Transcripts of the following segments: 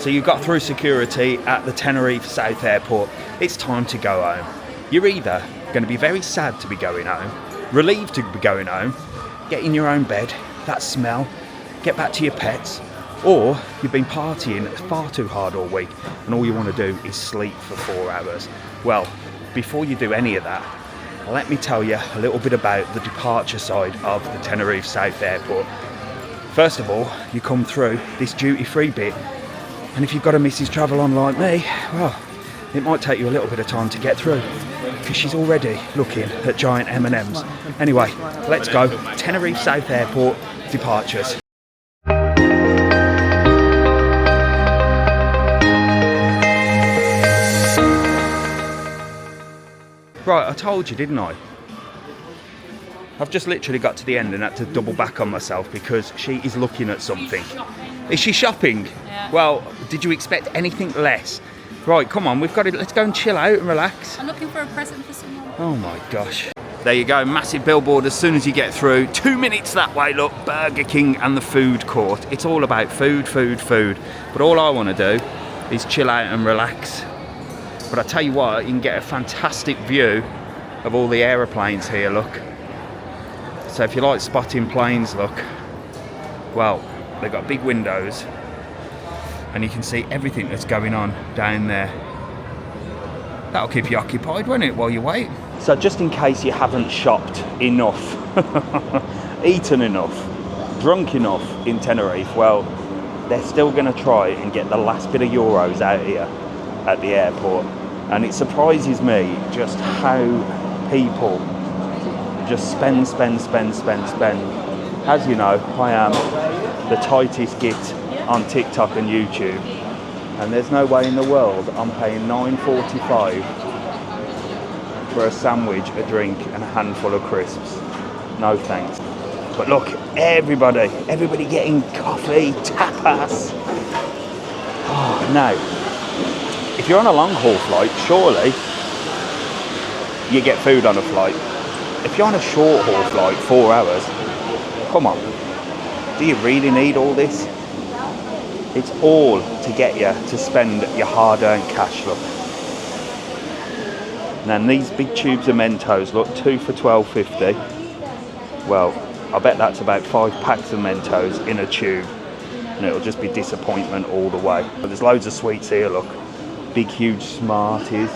So you got through security at the Tenerife South Airport. It's time to go home. You're either going to be very sad to be going home, relieved to be going home, get in your own bed, that smell, get back to your pets, or you've been partying far too hard all week and all you want to do is sleep for 4 hours. Well, before you do any of that, let me tell you a little bit about the departure side of the Tenerife South Airport. First of all, you come through this duty-free bit, and if you've got a Mrs. TravelOn like me, well, it might take you a little bit of time to get through, because she's already looking at giant M&Ms. Anyway, let's go. Tenerife South Airport departures. Right, I told you, didn't I? I've just literally got to the end and had to double back on myself because she is looking at something. Is she shopping? Yeah. Well, did you expect anything less? Right, come on, let's go and chill out and relax. I'm looking for a present for someone. Oh my gosh. There you go, massive billboard as soon as you get through. 2 minutes that way, look, Burger King and the food court. It's all about food, food, food. But all I want to do is chill out and relax. But I tell you what, you can get a fantastic view of all the aeroplanes here, look. So if you like spotting planes, look, well, they've got big windows and you can see everything that's going on down there. That'll keep you occupied, won't it, while you wait? So just in case you haven't shopped enough, eaten enough, drunk enough in Tenerife, well, they're still going to try and get the last bit of euros out here at the airport. And it surprises me just how people just spend. As you know, I am the tightest git on TikTok and YouTube, and there's no way in the world I'm paying $9.45 for a sandwich, a drink and a handful of crisps. No thanks. But look, everybody getting coffee, tapas. Oh, now, if you're on a long haul flight, surely you get food on a flight. If you're on a short haul flight, 4 hours, come on, do you really need all this? It's all to get you to spend your hard-earned cash, look. Now these big tubes of Mentos, look, 2 for $12.50. Well, I bet that's about 5 packs of Mentos in a tube, and it'll just be disappointment all the way. But there's loads of sweets here, look. Big, huge Smarties.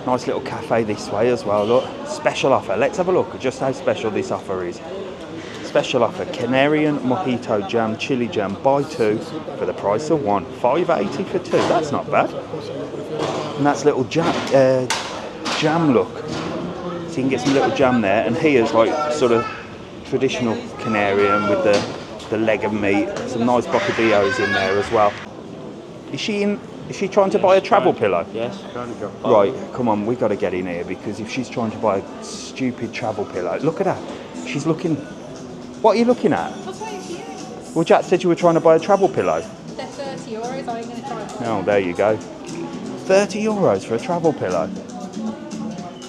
Nice little cafe this way as well, look. Special offer. Let's have a look at just how special this offer is. Special offer, Canarian Mojito Jam, Chili Jam, buy 2 for the price of 1. $5.80 for 2, that's not bad. And that's little jam, look. So you can get some little jam there. And here's like sort of traditional Canarian with the leg of meat. Some nice bocadillos in there as well. Is she trying to buy a travel pillow? Yes, trying to go. Right, come on, we've got to get in here, because if she's trying to buy a stupid travel pillow, look at her. She's looking. What are you looking at? What's waiting for you? Well, Jack said you were trying to buy a travel pillow. They're €30. I'm going to try them. Oh, there you go. €30 for a travel pillow.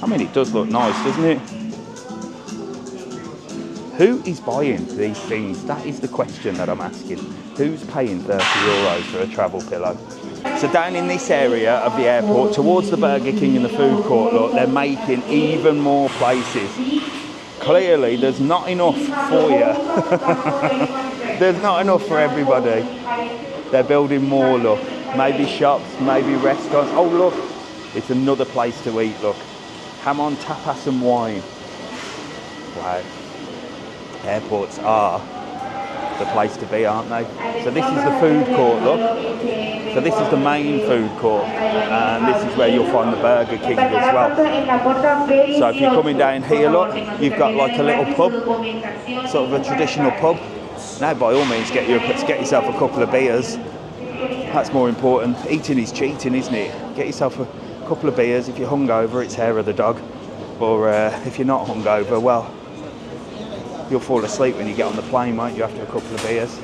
I mean, it does look nice, doesn't it? Who is buying these things? That is the question that I'm asking. Who's paying €30 for a travel pillow? So down in this area of the airport, towards the Burger King and the food court, look, they're making even more places. Clearly, there's not enough for you. There's not enough for everybody. They're building more, look. Maybe shops, maybe restaurants. Oh, look, it's another place to eat, look. Ham on, tapas and wine. Wow. Airports are the place to be, aren't they? So this is the food court, look. So this is the main food court, and this is where you'll find the Burger King as well. So if you're coming down here, look, you've got like a little pub, sort of a traditional pub. Now by all means get yourself a couple of beers. That's more important. Eating is cheating, isn't it? Get yourself a couple of beers. If you're hungover, it's hair of the dog. Or if you're not hungover, well, you'll fall asleep when you get on the plane, won't you, after a couple of beers.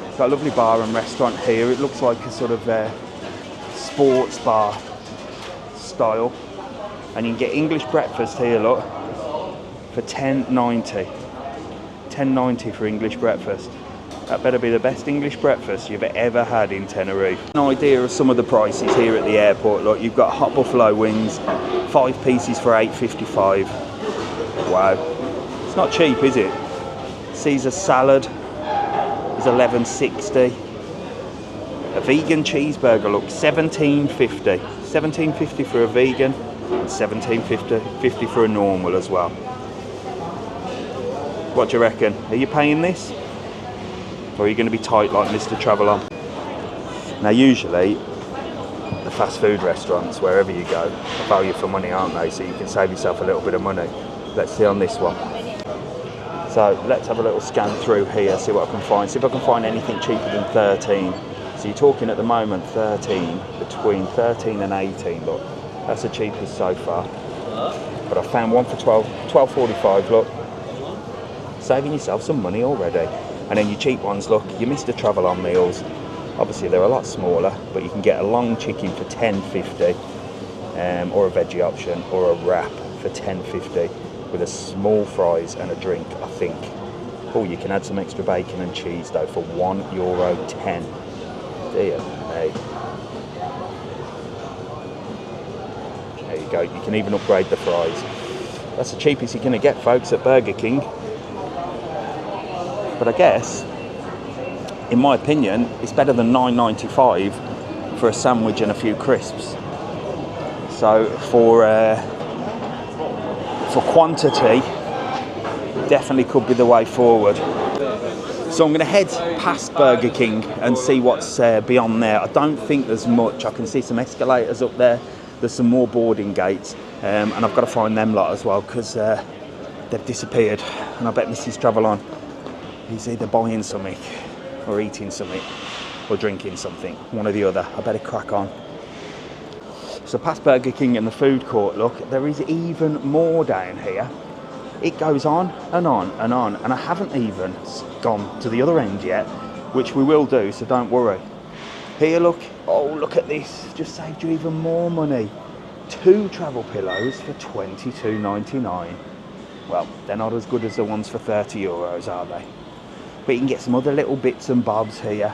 It's got a lovely bar and restaurant here. It looks like a sort of sports bar style. And you can get English breakfast here, look, for $10.90. $10.90 for English breakfast. That better be the best English breakfast you've ever had in Tenerife. An idea of some of the prices here at the airport. Look, you've got hot buffalo wings, 5 pieces for $8.55. Wow, it's not cheap, is it? Caesar salad is $11.60. A vegan cheeseburger, look, $17.50. $17.50 for a vegan and $17.50 for a normal as well. What do you reckon? Are you paying this? Or are you going to be tight like Mr. TravelOn? Now usually the fast food restaurants, wherever you go, are value for money, aren't they? So you can save yourself a little bit of money. Let's see on this one. So let's have a little scan through here, see what I can find. See if I can find anything cheaper than 13. So you're talking at the moment 13, between 13 and 18, look. That's the cheapest so far. But I found one for $12.45, look. Saving yourself some money already. And then your cheap ones, look, your Mr. TravelOn meals. Obviously they're a lot smaller, but you can get a long chicken for $10.50, or a veggie option, or a wrap for $10.50 with a small fries and a drink, I think. Oh, you can add some extra bacon and cheese though for €1.10. Dear me. There you go, you can even upgrade the fries. That's the cheapest you're going to get, folks, at Burger King. But I guess, in my opinion, it's better than $9.95 for a sandwich and a few crisps. So for quantity, definitely could be the way forward. So I'm going to head past Burger King and see what's beyond there. I don't think there's much. I can see some escalators up there. There's some more boarding gates, and I've got to find them lot as well because they've disappeared. And I bet Mrs. TravelOn, he's either buying something or eating something or drinking something, one or the other. I better crack on. So past Burger King and the food court, look, there is even more down here. It goes on and on and on, and I haven't even gone to the other end yet, which we will do, so don't worry. Here, look, oh, look at this, just saved you even more money. 2 travel pillows for $22.99. Well, they're not as good as the ones for €30, are they? But you can get some other little bits and bobs here.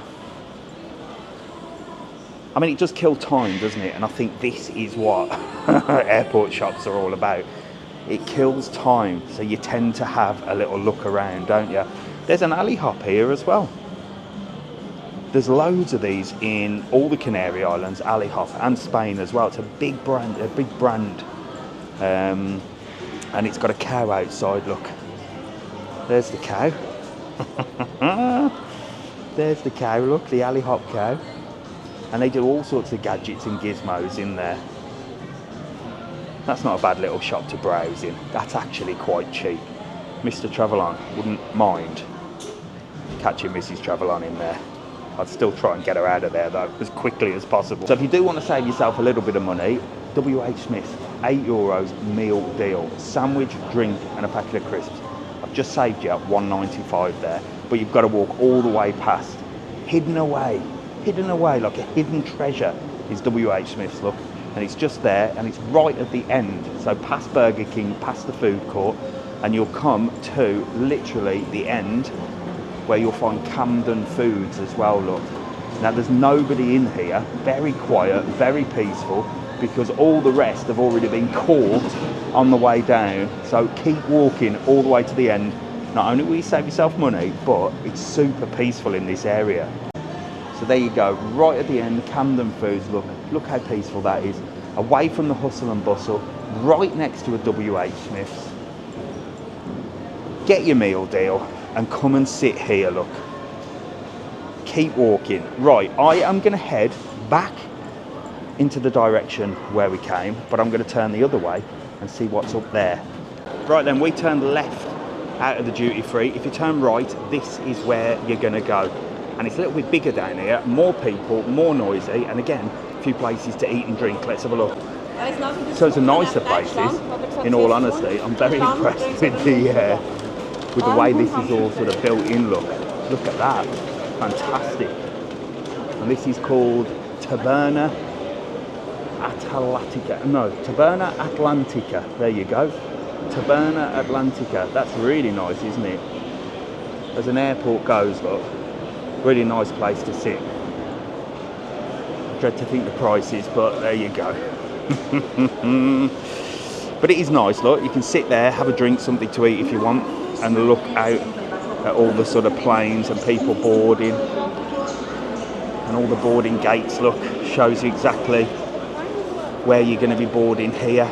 I mean, it does kill time, doesn't it? And I think this is what airport shops are all about. It kills time, so you tend to have a little look around, don't you? There's an alley hop here as well. There's loads of these in all the Canary Islands, alley hop, and Spain as well. It's a big brand, and it's got a cow outside, look. There's the cow. There's the cow, look, the alley hop cow. And they do all sorts of gadgets and gizmos in there. That's not a bad little shop to browse in. That's actually quite cheap. Mr. TravelOn wouldn't mind catching Mrs. TravelOn in there. I'd still try and get her out of there though, as quickly as possible. So if you do want to save yourself a little bit of money, WH Smith's €8 meal deal. Sandwich, drink and a packet of crisps. I've just saved you $1.95 there, but you've got to walk all the way past. Hidden away like a hidden treasure is WH Smith's, look. And it's just there, and it's right at the end. So past Burger King, past the food court, and you'll come to literally the end where you'll find Camden Foods as well, look. Now there's nobody in here, very quiet, very peaceful, because all the rest have already been caught on the way down. So keep walking all the way to the end. Not only will you save yourself money, but it's super peaceful in this area. So there you go, right at the end, Camden Foods, look how peaceful that is. Away from the hustle and bustle, right next to a WH Smith's. Get your meal deal and come and sit here, look. Keep walking. Right, I am gonna head back into the direction where we came, but I'm gonna turn the other way and see what's up there. Right then, we turned left out of the duty free. If you turn right, this is where you're gonna go. And it's a little bit bigger down here, more people, more noisy, and again, a few places to eat and drink. Let's have a look. So it's a nicer places, in all honesty. I'm very impressed with the way this is all sort of built in, look. Look at that, fantastic. And this is called Taberna Atlantica, there you go. Taberna Atlantica, that's really nice, isn't it? As an airport goes, look. Really nice place to sit. I dread to think the prices, but there you go. But it is nice, look, you can sit there, have a drink, something to eat if you want, and look out at all the sort of planes and people boarding. And all the boarding gates, look, shows you exactly where you're going to be boarding here.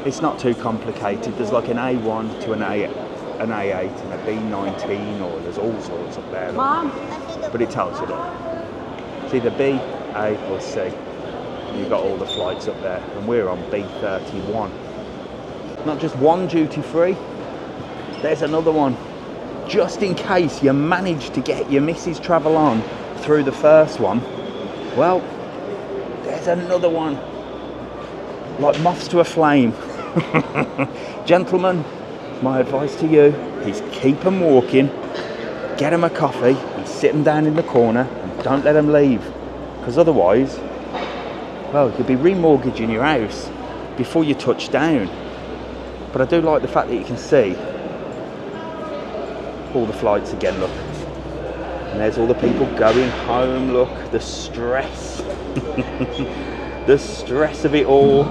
It's not too complicated. There's like an A1 to an A8 and a B19, or there's all sorts up there. Mom. But it tells you that. It's either B, A or C. You've got all the flights up there, and we're on B31. Not just one duty free, there's another one. Just in case you manage to get your Mrs. Travel On through the first one, well, there's another one. Like moths to a flame. Gentlemen, my advice to you is keep them walking, get them a coffee and sit them down in the corner and don't let them leave, because otherwise, well, you'll be remortgaging your house before you touch down. But I do like the fact that you can see all the flights again, look. And there's all the people going home, look, the stress. The stress of it all.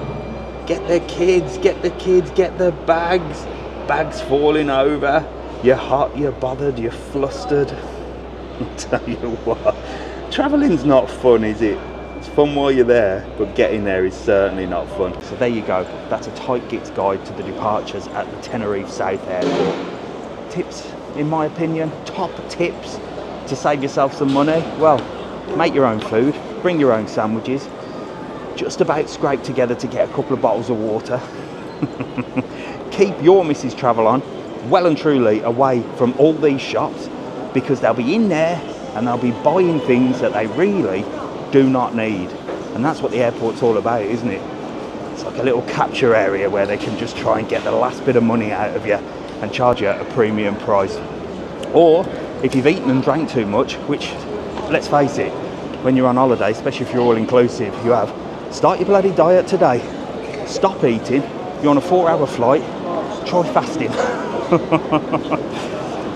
Get their kids, get their bags falling over. You're hot, you're bothered, you're flustered. I'll tell you what, travelling's not fun, is it? It's fun while you're there, but getting there is certainly not fun. So there you go, that's a tight gits guide to the departures at the Tenerife South Airport. Tips, in my opinion, top tips to save yourself some money. Well, make your own food, bring your own sandwiches, just about scrape together to get a couple of bottles of water. Keep your Mrs. Travel On well and truly away from all these shops, because they'll be in there and they'll be buying things that they really do not need. And that's what the airport's all about, isn't it? It's like a little capture area where they can just try and get the last bit of money out of you and charge you a premium price. Or if you've eaten and drank too much, which, let's face it, when you're on holiday, especially if you're all inclusive, you have, start your bloody diet today. Stop eating. You're on a 4-hour flight. Try fasting.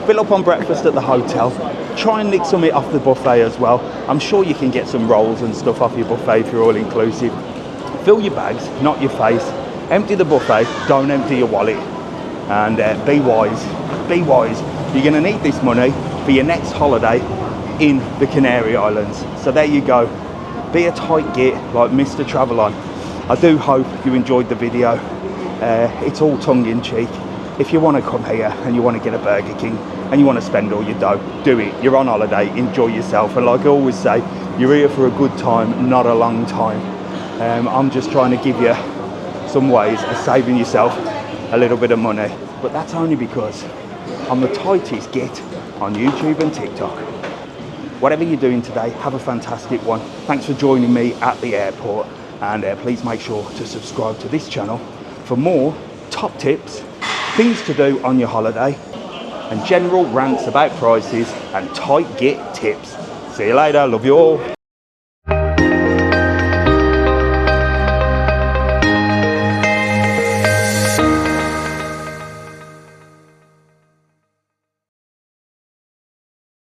Fill up on breakfast at the hotel. Try and nick some of it off the buffet as well. I'm sure you can get some rolls and stuff off your buffet if you're all inclusive. Fill your bags, not your face. Empty the buffet, don't empty your wallet. And be wise, be wise. You're gonna need this money for your next holiday in the Canary Islands. So there you go. Be a tight git like Mr. Travel On. I do hope you enjoyed the video. It's all tongue-in-cheek. If you want to come here and you want to get a Burger King and you want to spend all your dough, do it. You're on holiday, enjoy yourself. And like I always say, you're here for a good time, not a long time. I'm just trying to give you some ways of saving yourself a little bit of money. But that's only because I'm the tightest git on YouTube and TikTok. Whatever you're doing today, have a fantastic one. Thanks for joining me at the airport. And please make sure to subscribe to this channel for more top tips, things to do on your holiday, and general rants about prices and tight git tips. See you later, love you all.